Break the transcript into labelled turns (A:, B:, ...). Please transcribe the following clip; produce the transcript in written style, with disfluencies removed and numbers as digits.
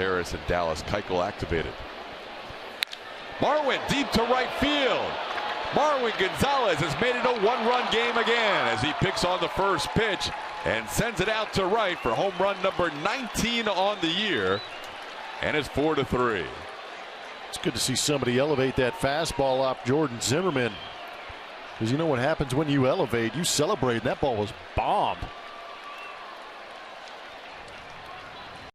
A: Harris and Dallas Keuchel activated. Marwin deep to right field. Marwin Gonzalez has made it a one-run game again as he picks on the first pitch and sends it out to right for home run number 19 on the year, and it's 4-3.
B: It's good to see somebody elevate that fastball off Jordan Zimmerman, because you know what happens when you elevate, you celebrate. That ball was bombed.